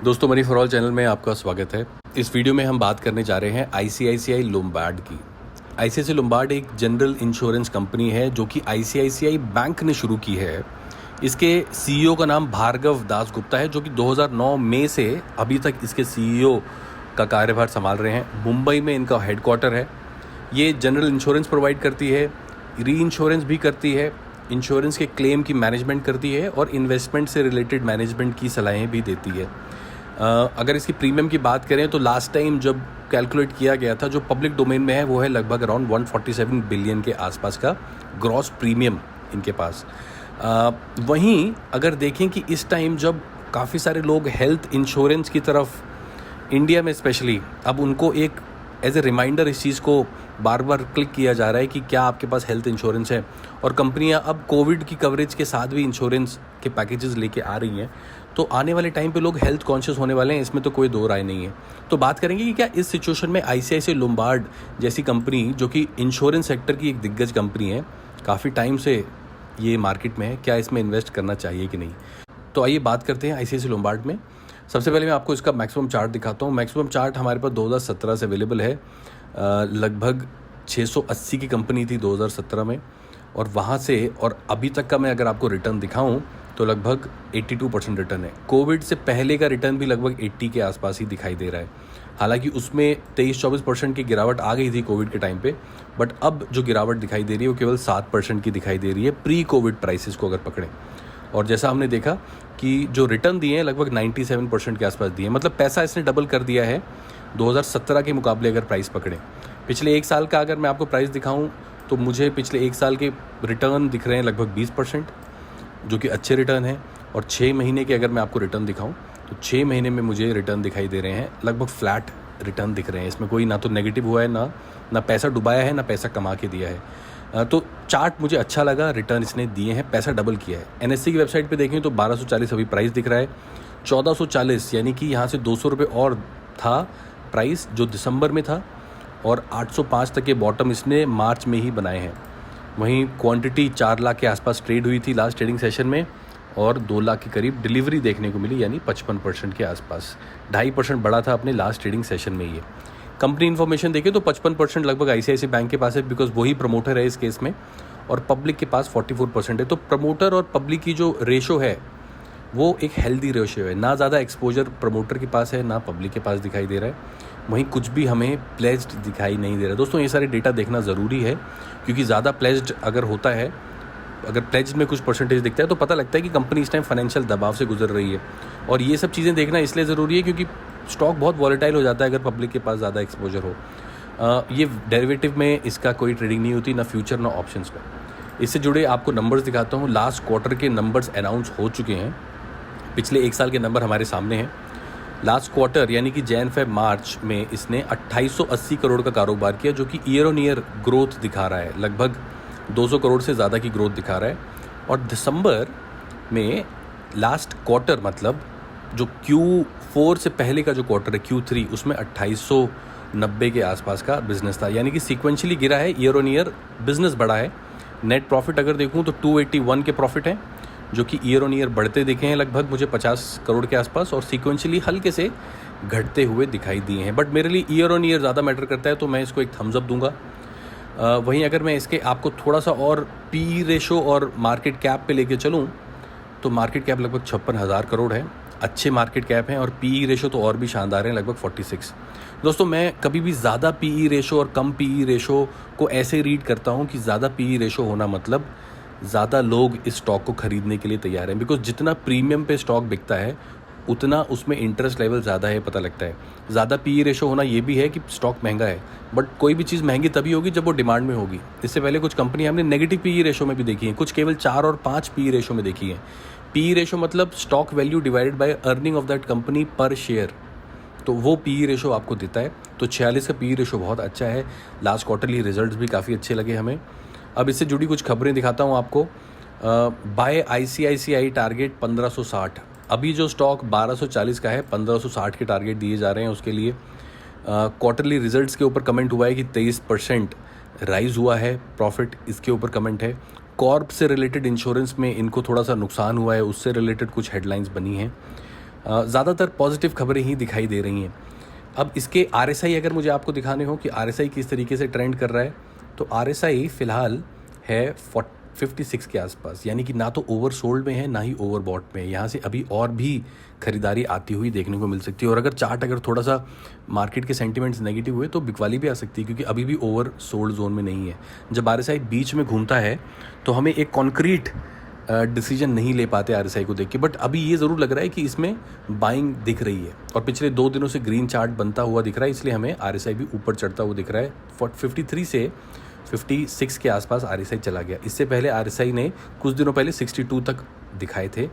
दोस्तों, money for all channel में आपका स्वागत है। इस वीडियो में हम बात करने जा रहे हैं आईसीआईसीआई लोम्बार्ड की। आईसीआईसीआई लोम्बार्ड एक जनरल इंश्योरेंस कंपनी है जो कि आईसीआईसीआई बैंक ने शुरू की है। इसके सीईओ का नाम भार्गव दास गुप्ता है, जो कि 2009 मई से अभी तक इसके सीईओ का कार्यभार संभाल रहे हैं। मुंबई में इनका हेडक्वार्टर है। ये जनरल इंश्योरेंस प्रोवाइड करती है, री इंश्योरेंस भी करती है, इंश्योरेंस के क्लेम की मैनेजमेंट करती है और इन्वेस्टमेंट से रिलेटेड मैनेजमेंट की सलाहें भी देती है। अगर इसकी प्रीमियम की बात करें तो लास्ट टाइम जब कैलकुलेट किया गया था, जो पब्लिक डोमेन में है, वो है लगभग अराउंड 147 बिलियन के आसपास का ग्रॉस प्रीमियम इनके पास। वहीं अगर देखें कि इस टाइम जब काफ़ी सारे लोग हेल्थ इंश्योरेंस की तरफ, इंडिया में स्पेशली, अब उनको एक एज ए रिमाइंडर इस चीज़ को बार बार क्लिक किया जा रहा है कि क्या आपके पास हेल्थ इंश्योरेंस है, और कंपनियां अब कोविड की कवरेज के साथ भी इंश्योरेंस के पैकेजेस लेके आ रही हैं। तो आने वाले टाइम पे लोग हेल्थ कॉन्शियस होने वाले हैं, इसमें तो कोई दो राय नहीं है। तो बात करेंगे कि क्या इस सिचुएशन में आईसीआईसीआई लोम्बार्ड जैसी कंपनी, जो कि इंश्योरेंस सेक्टर की एक दिग्गज कंपनी है, काफ़ी टाइम से ये मार्केट में है, क्या इसमें इन्वेस्ट करना चाहिए कि नहीं। तो आइए बात करते हैं आईसीआईसीआई लोम्बार्ड में। सबसे पहले मैं आपको इसका मैक्सिमम चार्ट दिखाता हूँ। मैक्सिमम चार्ट हमारे पास 2017 से अवेलेबल है। लगभग 680 की कंपनी थी 2017 में, और वहाँ से और अभी तक का मैं अगर आपको रिटर्न दिखाऊं तो लगभग 82% रिटर्न है। कोविड से पहले का रिटर्न भी लगभग 80 के आसपास ही दिखाई दे रहा है। हालांकि उसमें 23-24% की गिरावट आ गई थी कोविड के टाइम पे, बट अब जो गिरावट दिखाई दे रही है वो केवल 7% की दिखाई दे रही है प्री कोविड प्राइसेस को अगर पकड़ें। और जैसा हमने देखा कि जो रिटर्न दिए हैं लगभग 97% के आसपास दिए हैं, मतलब पैसा इसने डबल कर दिया है 2017 के मुकाबले अगर प्राइस पकड़ें। पिछले एक साल का अगर मैं आपको प्राइस दिखाऊं तो मुझे पिछले एक साल के रिटर्न दिख रहे हैं लगभग 20%, जो कि अच्छे रिटर्न हैं। और 6 महीने के अगर मैं आपको रिटर्न दिखाऊं तो 6 महीने में मुझे रिटर्न दिखाई दे रहे हैं लगभग फ्लैट रिटर्न दिख रहे हैं। इसमें कोई ना तो नेगेटिव हुआ है, ना पैसा डुबाया है, ना पैसा कमा के दिया है। तो चार्ट मुझे अच्छा लगा, रिटर्न इसने दिए हैं, पैसा डबल किया है। एनएससी की वेबसाइट पे देखें तो 1240 अभी प्राइस दिख रहा है। 1440 यानी कि यहाँ से 200 रुपये और था प्राइस जो दिसंबर में था, और 805 तक के बॉटम इसने मार्च में ही बनाए हैं। वहीं क्वांटिटी 4 लाख के आसपास ट्रेड हुई थी लास्ट ट्रेडिंग सेशन में, और 2 लाख के करीब डिलीवरी देखने को मिली, यानी 55% के आसपास। 2.5% बढ़ा था अपने लास्ट ट्रेडिंग सेशन में ये। कंपनी इन्फॉर्मेशन देखें तो 55% लगभग आईसीआईसीआई बैंक के पास है, बिकॉज वही प्रमोटर है इस केस में, और पब्लिक के पास 44% है। तो प्रमोटर और पब्लिक की जो रेशो है वो एक हेल्दी रेशो है। ना ज़्यादा एक्सपोजर प्रमोटर के पास है, ना पब्लिक के पास दिखाई दे रहा है। वहीं कुछ भी हमें प्लेज्ड दिखाई नहीं दे रहा। दोस्तों, ये सारे डेटा देखना ज़रूरी है, क्योंकि ज़्यादा प्लेज्ड अगर होता है, अगर प्लेज्ड में कुछ परसेंटेज दिखता है तो पता लगता है कि कंपनी इस टाइम फाइनेंशियल दबाव से गुजर रही है। और ये सब चीज़ें देखना इसलिए ज़रूरी है क्योंकि स्टॉक बहुत वॉलेटाइल हो जाता है अगर पब्लिक के पास ज़्यादा एक्सपोजर हो। ये डेरिवेटिव में इसका कोई ट्रेडिंग नहीं होती, ना फ्यूचर ना ऑप्शंस में। इससे जुड़े आपको नंबर्स दिखाता हूँ। लास्ट क्वार्टर के नंबर्स अनाउंस हो चुके हैं। पिछले एक साल के नंबर हमारे सामने हैं। लास्ट क्वार्टर यानी कि जैन फेब मार्च में इसने 2880 करोड़ का कारोबार किया, जो कि ईयर ऑन ईयर ग्रोथ दिखा रहा है। लगभग 200 करोड़ से ज़्यादा की ग्रोथ दिखा रहा है। और दिसंबर में लास्ट क्वार्टर, मतलब जो Q4 से पहले का जो क्वार्टर है Q3, उसमें 2890 के आसपास का बिजनेस था, यानी कि सीक्वेंशियली गिरा है, ईयर ऑन ईयर बिजनेस बढ़ा है। नेट प्रॉफिट अगर देखूँ तो 281 के प्रॉफिट हैं, जो कि ईयर ऑन ईयर बढ़ते दिखे हैं लगभग मुझे 50 करोड़ के आसपास, और सीक्वेंशियली हल्के से घटते हुए दिखाई दिए हैं। बट मेरे लिए ईयर ऑन ईयर ज़्यादा मैटर करता है, तो मैं इसको एक थम्स अप दूंगा। वहीं अगर मैं इसके आपको थोड़ा सा और पी रेशो और मार्केट कैप पे लेके चलूँ तो मार्केट कैप लगभग 56,000 करोड़ है। अच्छे मार्केट कैप हैं, और पी रेशो तो और भी शानदार हैं, लगभग 46। दोस्तों, मैं कभी भी ज़्यादा पी रेशो और कम पी रेशो को ऐसे रीड करता हूँ कि ज़्यादा पी रेशो होना मतलब ज़्यादा लोग इस स्टॉक को ख़रीदने के लिए तैयार हैं। बिकॉज जितना प्रीमियम पे स्टॉक बिकता है उतना उसमें इंटरेस्ट लेवल ज़्यादा है, पता लगता है। ज़्यादा पी रेशो होना ये भी है कि स्टॉक महंगा है, बट कोई भी चीज़ महंगी तभी होगी जब वो डिमांड में होगी। इससे पहले कुछ कंपनी हमने नेगेटिव पी रेशो में भी देखी है, कुछ केवल 4 और 5 पी रेशो में देखी है। पी रेशो मतलब stock value divided by earning of that company पर शेयर, तो वो पी रेशो आपको देता है। तो 46 का पी रेशो बहुत अच्छा है। लास्ट क्वार्टरली रिजल्ट्स भी काफ़ी अच्छे लगे हमें। अब इससे जुड़ी कुछ खबरें दिखाता हूँ आपको। Buy ICICI target 1560। अभी जो स्टॉक 1240 का है, 1560 के टारगेट दिए जा रहे हैं उसके लिए। क्वार्टरली रिजल्ट्स के ऊपर कमेंट हुआ है कि 23% राइज हुआ है प्रॉफिट, इसके ऊपर कमेंट है। कॉर्प से रिलेटेड इंश्योरेंस में इनको थोड़ा सा नुकसान हुआ है, उससे रिलेटेड कुछ हेडलाइंस बनी हैं। ज़्यादातर पॉजिटिव खबरें ही दिखाई दे रही हैं। अब इसके RSI अगर मुझे आपको दिखाने हो कि RSI किस तरीके से ट्रेंड कर रहा है, तो RSI फ़िलहाल है 56 के आसपास, यानी कि ना तो ओवर सोल्ड में है ना ही ओवर बॉट में है। यहाँ से अभी और भी खरीदारी आती हुई देखने को मिल सकती है, और अगर चार्ट अगर थोड़ा सा मार्केट के सेंटिमेंट्स नेगेटिव हुए तो बिकवाली भी आ सकती है, क्योंकि अभी भी ओवर सोल्ड जोन में नहीं है। जब RSI बीच में घूमता है तो हमें एक कॉन्क्रीट डिसीजन नहीं ले पाते RSI को देख के, बट अभी ये ज़रूर लग रहा है कि इसमें बाइंग दिख रही है, और पिछले 2 दिनों से ग्रीन चार्ट बनता हुआ दिख रहा है, इसलिए हमें RSI भी ऊपर चढ़ता हुआ दिख रहा है। 53 से 56 के आसपास RSI चला गया। इससे पहले RSI ने कुछ दिनों पहले 62 तक दिखाए थे,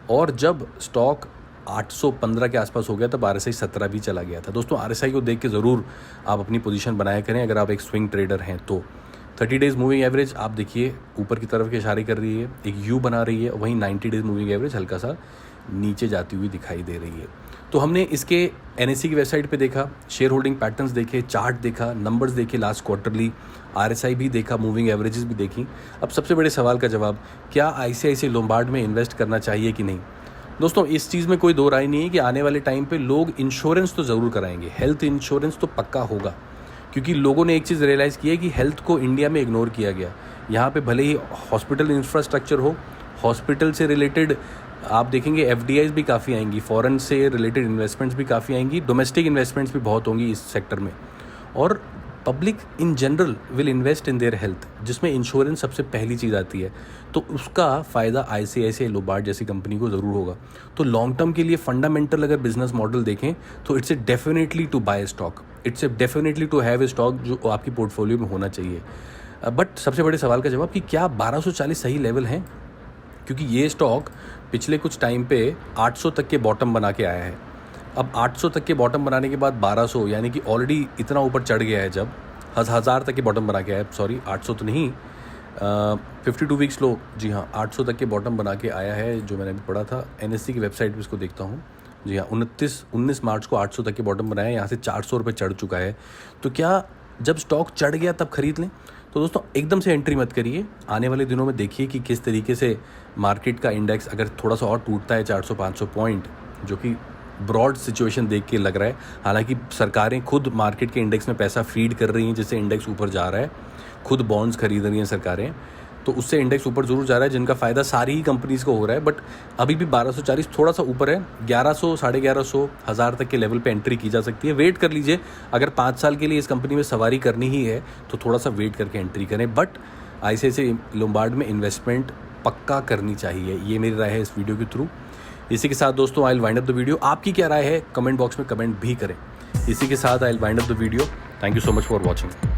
और जब स्टॉक 815 के आसपास हो गया तब RSI 17 भी चला गया था। दोस्तों, RSI को देख के ज़रूर आप अपनी पोजीशन बनाया करें अगर आप एक स्विंग ट्रेडर हैं तो। 30 डेज़ मूविंग एवरेज आप देखिए ऊपर की तरफ के इशारे कर रही है, एक यू बना रही है, वहीं 90 डेज़ मूविंग एवरेज हल्का सा नीचे जाती हुई दिखाई दे रही है। तो हमने इसके NSE की वेबसाइट पे देखा, शेयर होल्डिंग पैटर्न्स देखे, चार्ट देखा, नंबर्स देखे लास्ट क्वार्टरली, RSI भी देखा, मूविंग एवरेजेस भी देखी। अब सबसे बड़े सवाल का जवाब, क्या ICICI लोम्बार्ड में इन्वेस्ट करना चाहिए कि नहीं? दोस्तों, इस चीज़ में कोई दो राय नहीं है कि आने वाले टाइम पे लोग इंश्योरेंस तो ज़रूर कराएंगे, हेल्थ इंश्योरेंस तो पक्का होगा, क्योंकि लोगों ने एक चीज़ रियलाइज़ की है कि हेल्थ को इंडिया में इग्नोर किया गया। यहाँ पे भले ही हॉस्पिटल इंफ्रास्ट्रक्चर हो, हॉस्पिटल से रिलेटेड आप देखेंगे FDIs भी काफ़ी आएंगी, फॉरेन से रिलेटेड इन्वेस्टमेंट्स भी काफ़ी आएंगी, डोमेस्टिक इन्वेस्टमेंट्स भी बहुत होंगी इस सेक्टर में, और public in general will invest in their health, जिसमें इंश्योरेंस सबसे पहली चीज़ आती है। तो उसका फ़ायदा ICICI लोम्बार्ड जैसी कंपनी को ज़रूर होगा। तो लॉन्ग टर्म के लिए फंडामेंटल अगर बिजनेस मॉडल देखें तो it's a definitely to buy stock, it's a definitely to have a stock जो आपकी पोर्टफोलियो में होना चाहिए। बट सबसे बड़े सवाल का जवाब कि क्या 1240 सही लेवल हैं, क्योंकि ये स्टॉक पिछले कुछ टाइम पे 800 तक के बॉटम बना के आया है। अब 800 तक के बॉटम बनाने के बाद 1200, यानी कि ऑलरेडी इतना ऊपर चढ़ गया है, जब 1000 तक के बॉटम बना के आया है, सॉरी 800 तो नहीं, 52 वीक्स लो, जी हाँ 800 तक के बॉटम बना के आया है, जो मैंने अभी पढ़ा था। NSE की वेबसाइट पे इसको देखता हूँ, जी हाँ 19 मार्च को 800 तक के बॉटम बनाया है, यहाँ से 400 रुपये चढ़ चुका है। तो क्या जब स्टॉक चढ़ गया तब खरीद लें? तो दोस्तों, एकदम से एंट्री मत करिए, आने वाले दिनों में देखिए कि किस तरीके से मार्केट का इंडेक्स अगर थोड़ा सा और टूटता है 400-500 पॉइंट, जो कि ब्रॉड सिचुएशन देख के लग रहा है। हालांकि सरकारें खुद मार्केट के इंडेक्स में पैसा फीड कर रही हैं, जिससे इंडेक्स ऊपर जा रहा है, खुद बॉन्ड्स खरीद रही हैं सरकारें, तो उससे इंडेक्स ऊपर जरूर जा रहा है, जिनका फ़ायदा सारी ही कंपनीज़ को हो रहा है। बट अभी भी 1240 थोड़ा सा ऊपर है, 1100, 1150, 1000 तक के लेवल पे एंट्री की जा सकती है। वेट कर लीजिए, अगर 5 साल के लिए इस कंपनी में सवारी करनी ही है तो थोड़ा सा वेट करके एंट्री करें। बट ICICI लोम्बार्ड में इन्वेस्टमेंट पक्का करनी चाहिए, ये मेरी राय है इस वीडियो के थ्रू। इसी के साथ दोस्तों, I will wind up the video. आपकी क्या राय है कमेंट बॉक्स में कमेंट भी करें। इसी के साथ I will wind up the video. Thank you so much for watching.